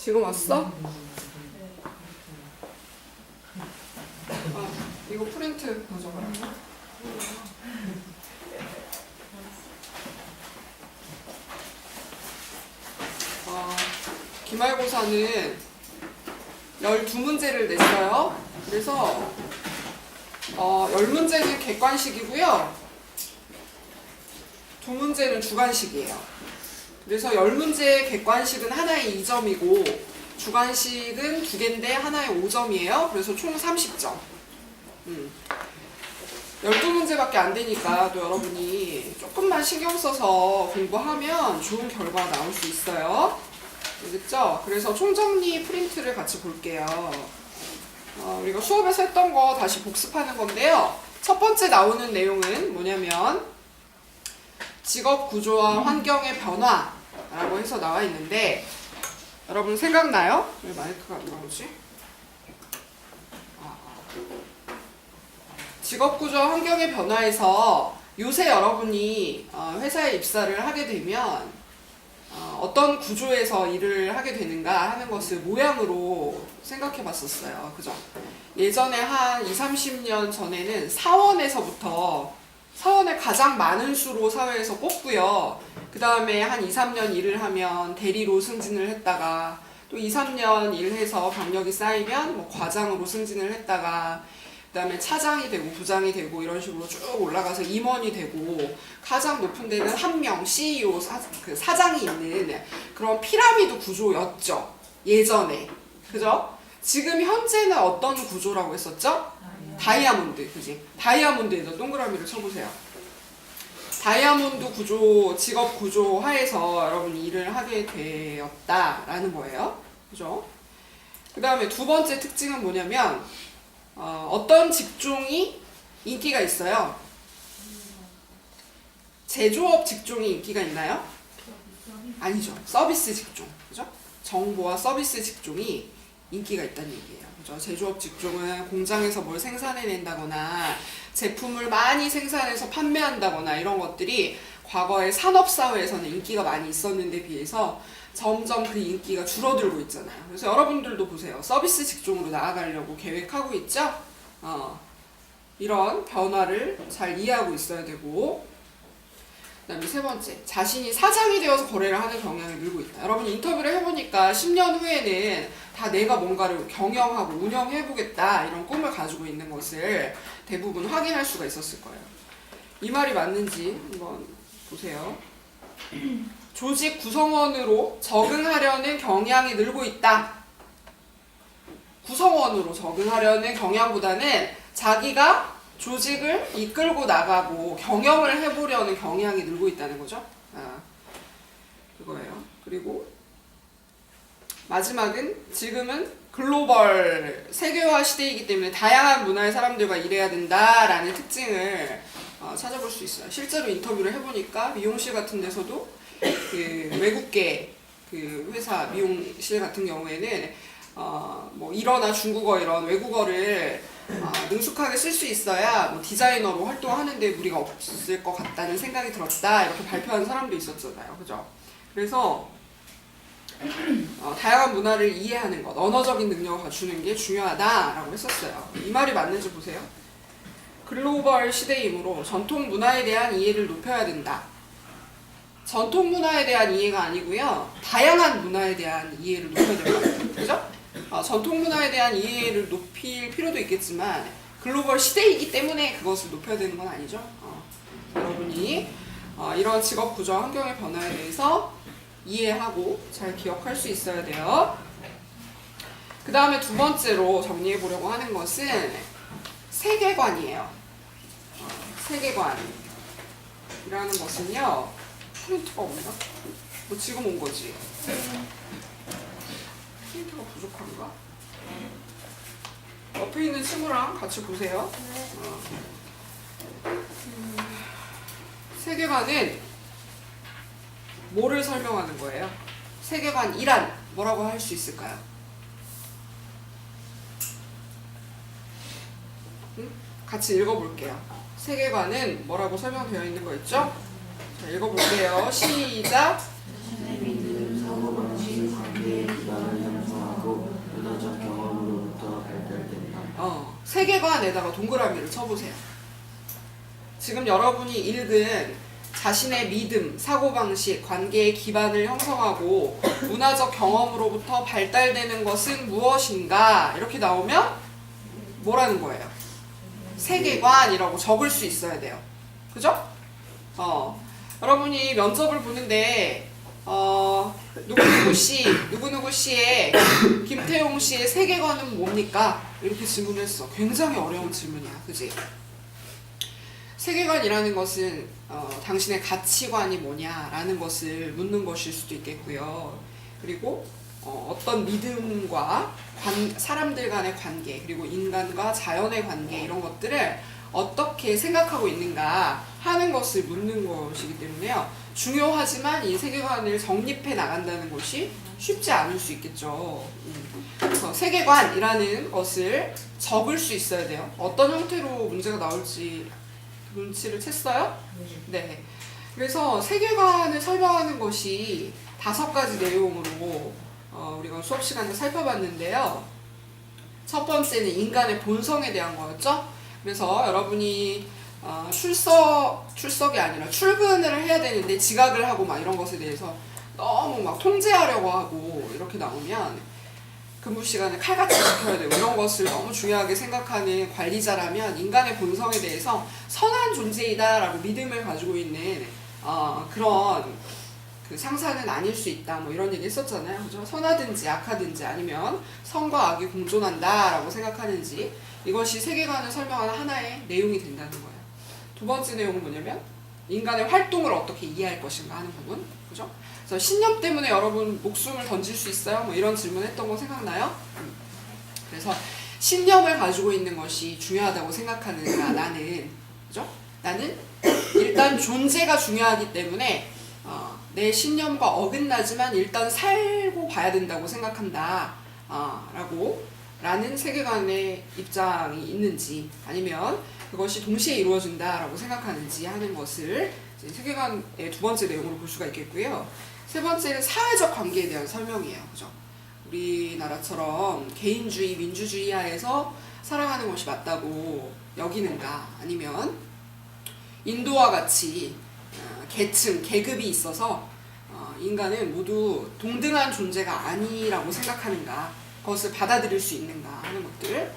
지금 왔어? 이거 프린트 가져가라. 기말고사는 12문제를 냈어요. 그래서 10문제는 객관식이고요. 2문제는 주관식이에요. 그래서 10문제의 객관식은 하나에 2점이고 주관식은 2개인데 하나에 5점이에요. 그래서 총 30점. 12문제밖에 안 되니까 또 여러분이 조금만 신경 써서 공부하면 좋은 결과 나올 수 있어요. 알겠죠? 그래서 총정리 프린트를 같이 볼게요. 우리가 수업에서 했던 거 다시 복습하는 건데요. 첫 번째 나오는 내용은 뭐냐면 직업 구조와 환경의 변화라고 해서 나와 있는데 여러분 생각나요? 왜 마이크가 안 나오지? 직업 구조와 환경의 변화에서 요새 여러분이 회사에 입사를 하게 되면 어떤 구조에서 일을 하게 되는가 하는 것을 모양으로 생각해 봤었어요. 그죠? 예전에 한 20, 30년 전에는 사원을 가장 많은 수로 사회에서 뽑고요. 그 다음에 한 2, 3년 일을 하면 대리로 승진을 했다가 또 2, 3년 일해서 경력이 쌓이면 뭐 과장으로 승진을 했다가 그 다음에 차장이 되고 부장이 되고 이런 식으로 쭉 올라가서 임원이 되고 가장 높은 데는 한 명 CEO 사장이 있는 그런 피라미드 구조였죠. 예전에. 그죠? 지금 현재는 어떤 구조라고 했었죠? 다이아몬드. 그지? 다이아몬드에다 동그라미를 쳐보세요. 다이아몬드 구조, 직업 구조 하에서 여러분이 일을 하게 되었다라는 거예요. 그죠? 그 다음에 두 번째 특징은 뭐냐면 어떤 직종이 인기가 있어요? 제조업 직종이 인기가 있나요? 아니죠. 서비스 직종. 그죠? 정보와 서비스 직종이 인기가 있다는 얘기예요. 그죠? 제조업 직종은 공장에서 뭘 생산해낸다거나 제품을 많이 생산해서 판매한다거나 이런 것들이 과거의 산업사회에서는 인기가 많이 있었는데 비해서 점점 그 인기가 줄어들고 있잖아요. 그래서 여러분들도 보세요. 서비스 직종으로 나아가려고 계획하고 있죠? 이런 변화를 잘 이해하고 있어야 되고 그 다음에 세 번째, 자신이 사장이 되어서 거래를 하는 경향이 늘고 있다. 여러분이 인터뷰를 해보니까 10년 후에는 다 내가 뭔가를 경영하고 운영해보겠다 이런 꿈을 가지고 있는 것을 대부분 확인할 수가 있었을 거예요. 이 말이 맞는지 한번 보세요. 조직 구성원으로 적응하려는 경향이 늘고 있다. 구성원으로 적응하려는 경향보다는 자기가 조직을 이끌고 나가고 경영을 해보려는 경향이 늘고 있다는 거죠. 그거예요. 그리고 마지막은 지금은 글로벌 세계화 시대이기 때문에 다양한 문화의 사람들과 일해야 된다라는 특징을 찾아볼 수 있어요. 실제로 인터뷰를 해보니까 미용실 같은 데서도 그 외국계 그 회사 미용실 같은 경우에는 뭐 일어나 중국어 이런 외국어를 능숙하게 쓸 수 있어야 뭐 디자이너로 활동하는데 무리가 없을 것 같다는 생각이 들었다 이렇게 발표하는 사람도 있었잖아요. 그죠? 그래서 다양한 문화를 이해하는 것, 언어적인 능력을 갖추는 게 중요하다라고 했었어요. 이 말이 맞는지 보세요. 글로벌 시대이므로 전통 문화에 대한 이해를 높여야 된다. 전통 문화에 대한 이해가 아니고요. 다양한 문화에 대한 이해를 높여야 될 것 같아요. 그죠? 전통 문화에 대한 이해를 높일 필요도 있겠지만 글로벌 시대이기 때문에 그것을 높여야 되는 건 아니죠. 여러분이 이런 직업 구조와 환경의 변화에 대해서 이해하고 잘 기억할 수 있어야 돼요. 그 다음에 두 번째로 정리해 보려고 하는 것은 세계관이에요. 세계관이라는 것은요. 프린트가 없나? 뭐 지금 온 거지? 프린트가 부족한가? 옆에 있는 친구랑 같이 보세요. 세계관은 뭐를 설명하는 거예요? 세계관이란 뭐라고 할 수 있을까요? 같이 읽어볼게요. 세계관은 뭐라고 설명되어 있는 거 있죠? 자, 읽어볼게요. 시작! 세계관에다가 동그라미를 쳐보세요. 지금 여러분이 읽은 자신의 믿음, 사고방식, 관계의 기반을 형성하고 문화적 경험으로부터 발달되는 것은 무엇인가 이렇게 나오면 뭐라는 거예요? 세계관이라고 적을 수 있어야 돼요. 그죠? 여러분이 면접을 보는데 누구누구 씨의 김태용 씨의 세계관은 뭡니까? 이렇게 질문했어. 굉장히 어려운 질문이야. 그지? 세계관이라는 것은 당신의 가치관이 뭐냐라는 것을 묻는 것일 수도 있겠고요. 그리고 어떤 믿음과 사람들 간의 관계, 그리고 인간과 자연의 관계 이런 것들을 어떻게 생각하고 있는가 하는 것을 묻는 것이기 때문에요. 중요하지만 이 세계관을 정립해 나간다는 것이 쉽지 않을 수 있겠죠. 그래서 세계관이라는 것을 적을 수 있어야 돼요. 어떤 형태로 문제가 나올지 눈치를 챘어요? 네. 그래서 세계관을 설명하는 것이 5가지 내용으로 우리가 수업 시간에 살펴봤는데요. 첫 번째는 인간의 본성에 대한 거였죠. 그래서 여러분이 출석이 아니라 출근을 해야 되는데 지각을 하고 막 이런 것에 대해서 너무 막 통제하려고 하고 이렇게 나오면 근무 시간을 칼같이 지켜야 되고 이런 것을 너무 중요하게 생각하는 관리자라면 인간의 본성에 대해서 선한 존재이다라고 믿음을 가지고 있는 그런 그 상사는 아닐 수 있다 뭐 이런 얘기 했었잖아요. 그죠? 선하든지 악하든지 아니면 선과 악이 공존한다라고 생각하는지 이것이 세계관을 설명하는 하나의 내용이 된다는 거예요. 두 번째 내용은 뭐냐면 인간의 활동을 어떻게 이해할 것인가 하는 부분. 그죠? 그래서 신념 때문에 여러분 목숨을 던질 수 있어요? 뭐 이런 질문 했던 거 생각나요? 그래서 신념을 가지고 있는 것이 중요하다고 생각하는가 나는. 그죠? 나는 일단 존재가 중요하기 때문에 내 신념과 어긋나지만 일단 살고 봐야 된다고 생각한다 라는 세계관의 입장이 있는지 아니면 그것이 동시에 이루어진다라고 생각하는지 하는 것을 세계관의 두 번째 내용으로 볼 수가 있겠고요. 세 번째는 사회적 관계에 대한 설명이에요. 그죠? 우리나라처럼 개인주의, 민주주의 하에서 살아가는 것이 맞다고 여기는가 아니면 인도와 같이 계층, 계급이 있어서 인간은 모두 동등한 존재가 아니라고 생각하는가 그것을 받아들일 수 있는가 하는 것들.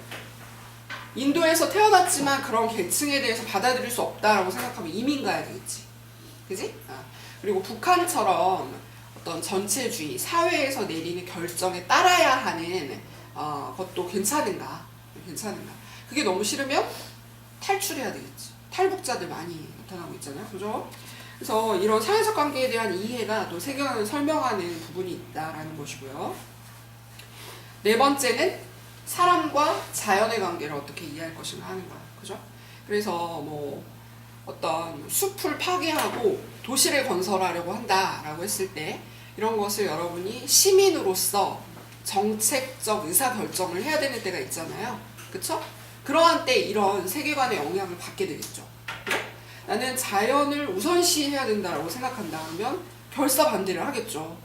인도에서 태어났지만 그런 계층에 대해서 받아들일 수 없다라고 생각하면 이민 가야 되겠지. 그지? 그리고 북한처럼 어떤 전체주의, 사회에서 내리는 결정에 따라야 하는 것도 괜찮은가? 그게 너무 싫으면 탈출해야 되겠지. 탈북자들 많이 나타나고 있잖아요. 그죠? 그래서 이런 사회적 관계에 대한 이해가 또 세계관을 설명하는 부분이 있다라는 것이고요. 네 번째는 사람과 자연의 관계를 어떻게 이해할 것인가 하는 거예요. 그죠? 그래서 뭐 어떤 숲을 파괴하고 도시를 건설하려고 한다라고 했을 때 이런 것을 여러분이 시민으로서 정책적 의사결정을 해야 되는 때가 있잖아요. 그쵸? 그러한 때 이런 세계관의 영향을 받게 되겠죠. 나는 자연을 우선시해야 된다고 생각한다 하면 결사반대를 하겠죠.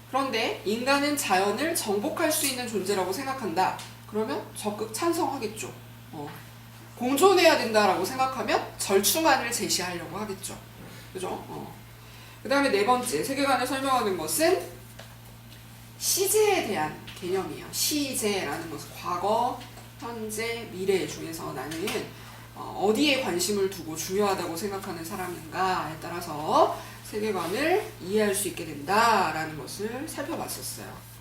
그런데 인간은 자연을 정복할 수 있는 존재라고 생각한다. 그러면 적극 찬성하겠죠. 공존해야 된다라고 생각하면 절충안을 제시하려고 하겠죠. 그죠? 그 다음에 네 번째, 세계관을 설명하는 것은 시제에 대한 개념이에요. 시제라는 것은 과거, 현재, 미래 중에서 나는 어디에 관심을 두고 중요하다고 생각하는 사람인가에 따라서 세계관을 이해할 수 있게 된다라는 것을 살펴봤었어요.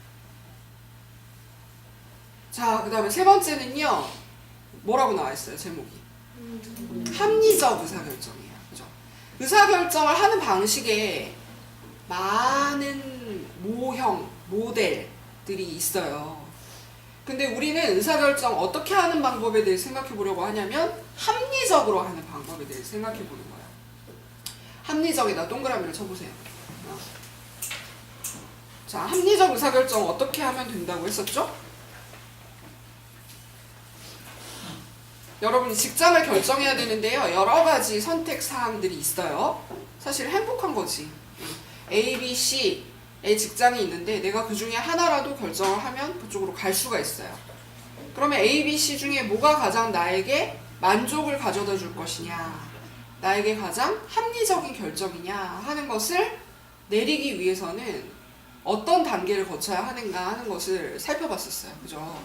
자, 그 다음에 세 번째는요. 뭐라고 나와 있어요, 제목이? 합리적 의사결정이에요. 그죠? 의사결정을 하는 방식에 많은 모형, 모델들이 있어요. 근데 우리는 의사결정 어떻게 하는 방법에 대해 생각해 보려고 하냐면 합리적으로 하는 방법에 대해 생각해 보는 거예요. 합리적에다 동그라미를 쳐보세요. 자, 합리적 의사결정 어떻게 하면 된다고 했었죠? 여러분이 직장을 결정해야 되는데요. 여러 가지 선택 사항들이 있어요. 사실 행복한 거지. A, B, C의 직장이 있는데 내가 그 중에 하나라도 결정을 하면 그쪽으로 갈 수가 있어요. 그러면 A, B, C 중에 뭐가 가장 나에게 만족을 가져다 줄 것이냐, 나에게 가장 합리적인 결정이냐 하는 것을 내리기 위해서는 어떤 단계를 거쳐야 하는가 하는 것을 살펴봤었어요. 그죠?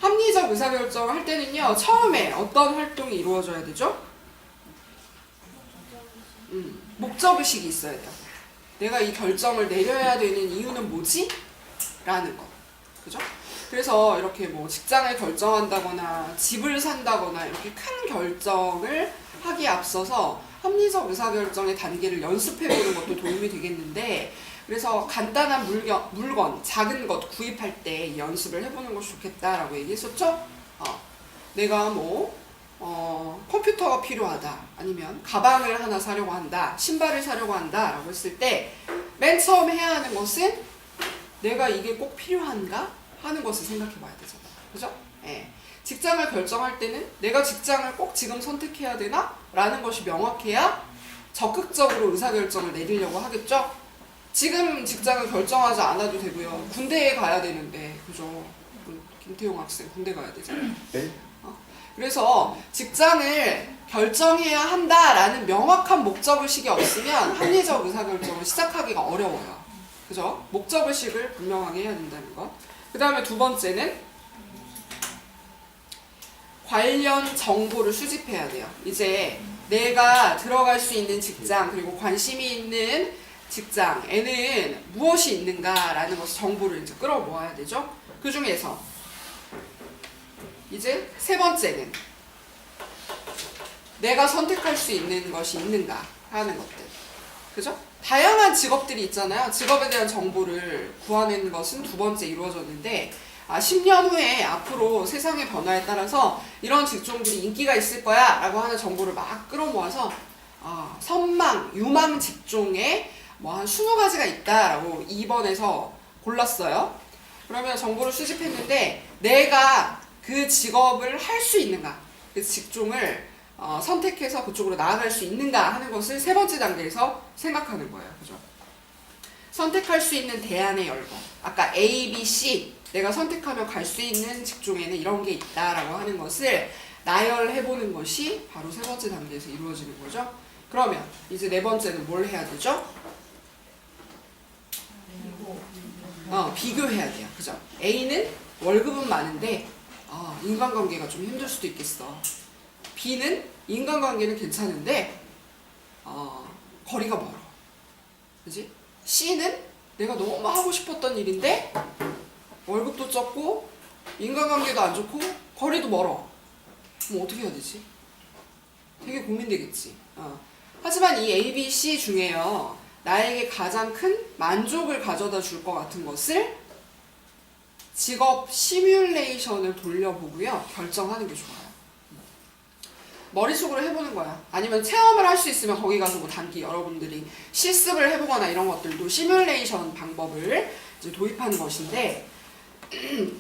합리적 의사결정을 할 때는요, 처음에 어떤 활동이 이루어져야 되죠? 목적의식이 있어야 돼요. 내가 이 결정을 내려야 되는 이유는 뭐지? 라는 거. 그죠? 그래서 이렇게 뭐 직장을 결정한다거나 집을 산다거나 이렇게 큰 결정을 하기에 앞서서 합리적 의사결정의 단계를 연습해보는 것도 도움이 되겠는데, 그래서 간단한 물건, 작은 것 구입할 때 연습을 해보는 것이 좋겠다라고 얘기했었죠? 내가 컴퓨터가 필요하다, 아니면 가방을 하나 사려고 한다, 신발을 사려고 한다 라고 했을 때 맨 처음 해야 하는 것은 내가 이게 꼭 필요한가 하는 것을 생각해 봐야 되잖아. 그죠? 예. 직장을 결정할 때는 내가 직장을 꼭 지금 선택해야 되나? 라는 것이 명확해야 적극적으로 의사결정을 내리려고 하겠죠? 지금 직장을 결정하지 않아도 되고요. 군대에 가야 되는데, 그죠? 김태용 학생 군대 가야 되잖아요. 네? 그래서 직장을 결정해야 한다라는 명확한 목적의식이 없으면 합리적 의사결정을 시작하기가 어려워요. 그죠? 목적의식을 분명하게 해야 된다는 것. 그 다음에 두 번째는 관련 정보를 수집해야 돼요. 이제 내가 들어갈 수 있는 직장, 그리고 관심이 있는 직장에는 무엇이 있는가라는 것을 정보를 이제 끌어모아야 되죠. 그 중에서 이제 세 번째는 내가 선택할 수 있는 것이 있는가 하는 것들. 그죠? 다양한 직업들이 있잖아요. 직업에 대한 정보를 구하는 것은 두 번째 이루어졌는데, 10년 후에 앞으로 세상의 변화에 따라서 이런 직종들이 인기가 있을 거야 라고 하는 정보를 막 끌어모아서 선망, 유망 직종에 한 20가지가 있다라고 2번에서 골랐어요. 그러면 정보를 수집했는데 내가 그 직업을 할 수 있는가, 그 직종을 선택해서 그쪽으로 나아갈 수 있는가 하는 것을 세 번째 단계에서 생각하는 거예요. 그죠? 선택할 수 있는 대안의 열거. 아까 A, B, C 내가 선택하면 갈 수 있는 직종에는 이런 게 있다라고 하는 것을 나열해보는 것이 바로 세 번째 단계에서 이루어지는 거죠. 그러면 이제 네 번째는 뭘 해야 되죠? 비교해야 돼요. 그죠? A는 월급은 많은데 인간관계가 좀 힘들 수도 있겠어. B는 인간관계는 괜찮은데 거리가 멀어. 그지? C는 내가 너무 하고 싶었던 일인데 월급도 적고 인간관계도 안 좋고 거리도 멀어. 그럼 어떻게 해야 되지? 되게 고민되겠지. 하지만 이 A, B, C 중에요, 나에게 가장 큰 만족을 가져다 줄 것 같은 것을 직업 시뮬레이션을 돌려보고요, 결정하는 게 좋아요. 머릿속으로 해보는 거야. 아니면 체험을 할 수 있으면 거기 가서 단기 여러분들이 실습을 해보거나 이런 것들도 시뮬레이션 방법을 이제 도입하는 것인데,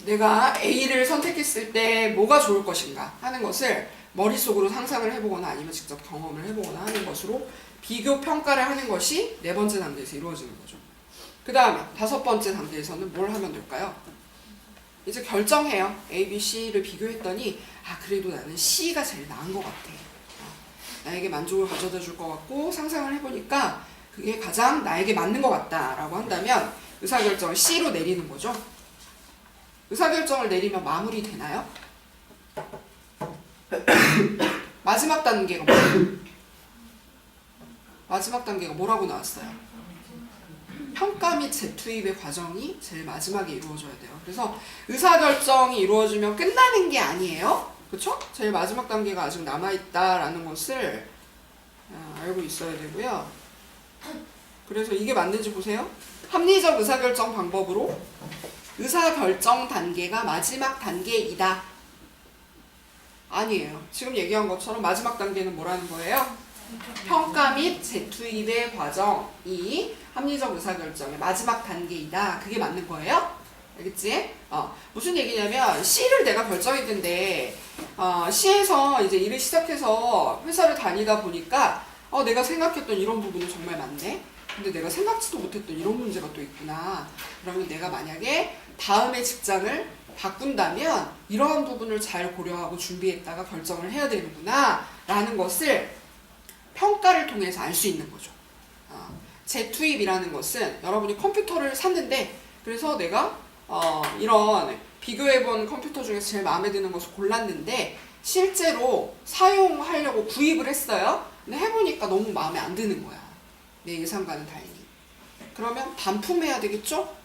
내가 A를 선택했을 때 뭐가 좋을 것인가 하는 것을 머릿속으로 상상을 해보거나 아니면 직접 경험을 해보거나 하는 것으로 비교 평가를 하는 것이 네 번째 단계에서 이루어지는 거죠. 그 다음에 다섯 번째 단계에서는 뭘 하면 될까요? 이제 결정해요. A, B, C를 비교했더니 그래도 나는 C가 제일 나은 것 같아. 나에게 만족을 가져다 줄 것 같고 상상을 해보니까 그게 가장 나에게 맞는 것 같다라고 한다면 의사결정을 C로 내리는 거죠. 의사결정을 내리면 마무리 되나요? 마지막 단계가 뭐예요? 마지막 단계가 뭐라고 나왔어요? 평가 및 재투입의 과정이 제일 마지막에 이루어져야 돼요. 그래서 의사결정이 이루어지면 끝나는 게 아니에요. 그렇죠? 제일 마지막 단계가 아직 남아있다라는 것을 알고 있어야 되고요. 그래서 이게 맞는지 보세요. 합리적 의사결정 방법으로 의사결정 단계가 마지막 단계이다. 아니에요. 지금 얘기한 것처럼 마지막 단계는 뭐라는 거예요? 평가 및 재투입의 과정이 합리적 의사결정의 마지막 단계이다. 그게 맞는 거예요? 알겠지? 무슨 얘기냐면 C를 내가 결정했는데 C에서 이제 일을 시작해서 회사를 다니다 보니까 내가 생각했던 이런 부분은 정말 맞네. 근데 내가 생각지도 못했던 이런 문제가 또 있구나. 그러면 내가 만약에 다음에 직장을 바꾼다면 이러한 부분을 잘 고려하고 준비했다가 결정을 해야 되는구나 라는 것을 평가를 통해서 알 수 있는 거죠. 재투입이라는 것은 여러분이 컴퓨터를 샀는데 그래서 내가 이런 비교해본 컴퓨터 중에서 제일 마음에 드는 것을 골랐는데 실제로 사용하려고 구입을 했어요. 근데 해보니까 너무 마음에 안 드는 거야. 내 예상과는 달리. 그러면 반품해야 되겠죠?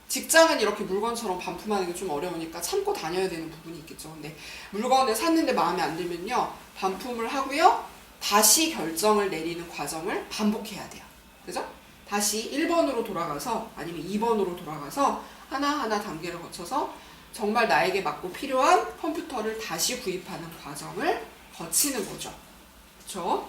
직장은 이렇게 물건처럼 반품하는 게 좀 어려우니까 참고 다녀야 되는 부분이 있겠죠. 근데 물건을 샀는데 마음에 안 들면요. 반품을 하고요. 다시 결정을 내리는 과정을 반복해야 돼요. 그죠? 다시 1번으로 돌아가서 아니면 2번으로 돌아가서 하나하나 단계를 거쳐서 정말 나에게 맞고 필요한 컴퓨터를 다시 구입하는 과정을 거치는 거죠. 그쵸?